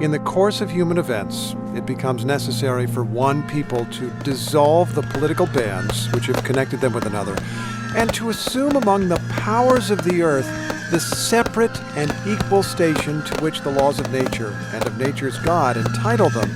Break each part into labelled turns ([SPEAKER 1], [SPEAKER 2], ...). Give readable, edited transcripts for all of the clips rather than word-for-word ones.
[SPEAKER 1] In the course of human events, it becomes necessary for one people to dissolve the political bands which have connected them with another, and to assume among the powers of the earth the separate and equal station to which the laws of nature and of nature's God entitle them.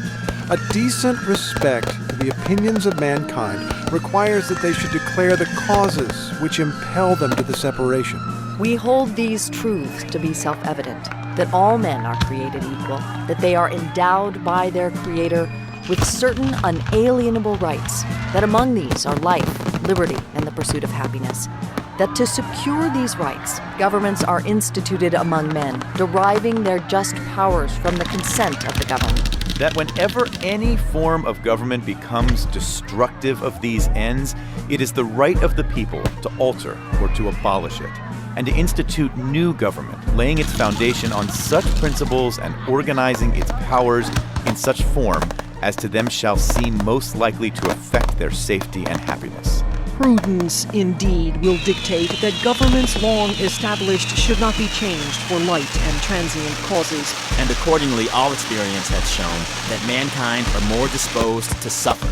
[SPEAKER 1] A decent respect to the opinions of mankind requires that they should declare the causes which impel them to the separation.
[SPEAKER 2] We hold these truths to be self-evident, that all men are created equal, that they are endowed by their Creator with certain unalienable rights, that among these are life, liberty, and the pursuit of happiness, that to secure these rights, governments are instituted among men, deriving their just powers from the consent of the government.
[SPEAKER 3] That whenever any form of government becomes destructive of these ends, it is the right of the people to alter or to abolish it, and to institute new government, laying its foundation on such principles and organizing its powers in such form as to them shall seem most likely to affect their safety and happiness.
[SPEAKER 4] Prudence, indeed, will dictate that governments long established should not be changed for light and transient causes.
[SPEAKER 5] And accordingly, all experience has shown that mankind are more disposed to suffer,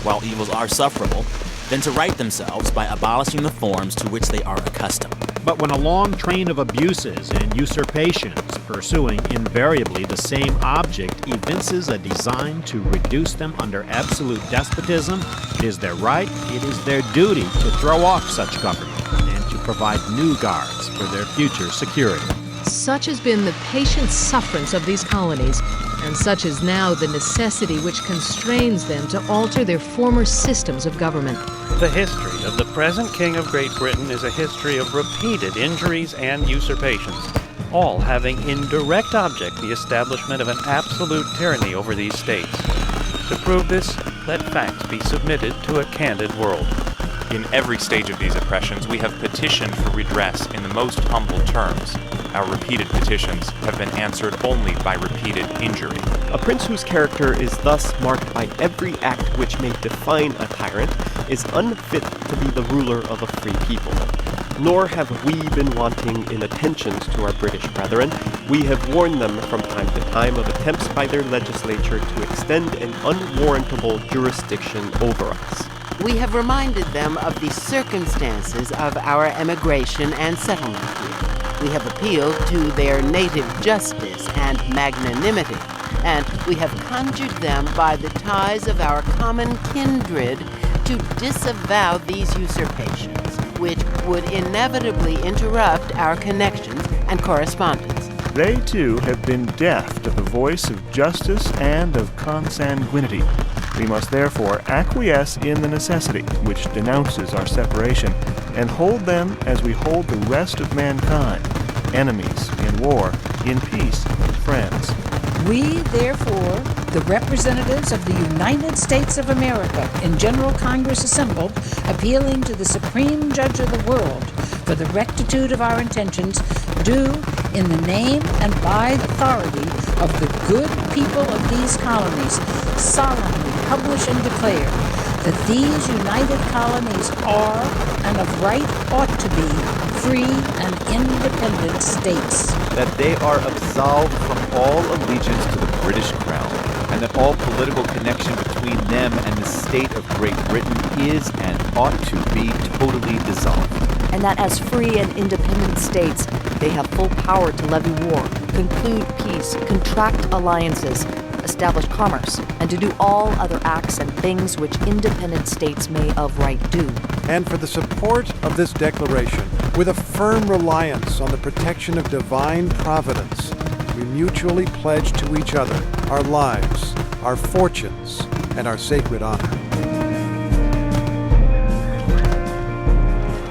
[SPEAKER 5] while evils are sufferable, than to right themselves by abolishing the forms to which they are accustomed.
[SPEAKER 6] But when a long train of abuses and usurpations, pursuing invariably the same object, evinces a design to reduce them under absolute despotism, it is their right, it is their duty to throw off such government and to provide new guards for their future security.
[SPEAKER 7] Such has been the patient sufferance of these colonies, and such is now the necessity which constrains them to alter their former systems of government.
[SPEAKER 8] The history of the present King of Great Britain is a history of repeated injuries and usurpations, all having in direct object the establishment of an absolute tyranny over these states. To prove this, let facts be submitted to a candid world.
[SPEAKER 9] In every stage of these oppressions, we have petitioned for redress in the most humble terms. Our repeated petitions have been answered only by repeated injury.
[SPEAKER 10] A prince whose character is thus marked by every act which may define a tyrant is unfit to be the ruler of a free people. Nor have we been wanting in attentions to our British brethren. We have warned them from time to time of attempts by their legislature to extend an unwarrantable jurisdiction over us.
[SPEAKER 11] We have reminded them of the circumstances of our emigration and settlement here. We have appealed to their native justice and magnanimity, and we have conjured them by the ties of our common kindred to disavow these usurpations, which would inevitably interrupt our connections and correspondence.
[SPEAKER 12] They, too, have been deaf to the voice of justice and of consanguinity. We must therefore acquiesce in the necessity which denounces our separation, and hold them as we hold the rest of mankind, enemies in war, in peace, friends.
[SPEAKER 13] We, therefore, the representatives of the United States of America in General Congress assembled, appealing to the Supreme Judge of the world for the rectitude of our intentions, do, in the name and by authority of the good people of these colonies, solemnly publish and declare that these united colonies are, and of right ought to be, free and independent states.
[SPEAKER 3] That they are absolved from all allegiance to the British Crown, and that all political connection between them and the state of Great Britain is and ought to be totally dissolved.
[SPEAKER 2] And that as free and independent states, they have full power to levy war, conclude peace, contract alliances, establish commerce, and to do all other acts and things which independent states may of right do.
[SPEAKER 1] And for the support of this declaration, with a firm reliance on the protection of divine providence, we mutually pledge to each other our lives, our fortunes, and our sacred honor.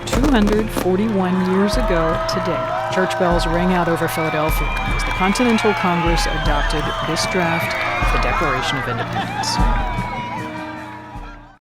[SPEAKER 14] 241 years ago today, church bells rang out over Philadelphia as the Continental Congress adopted this draft of the Declaration of Independence.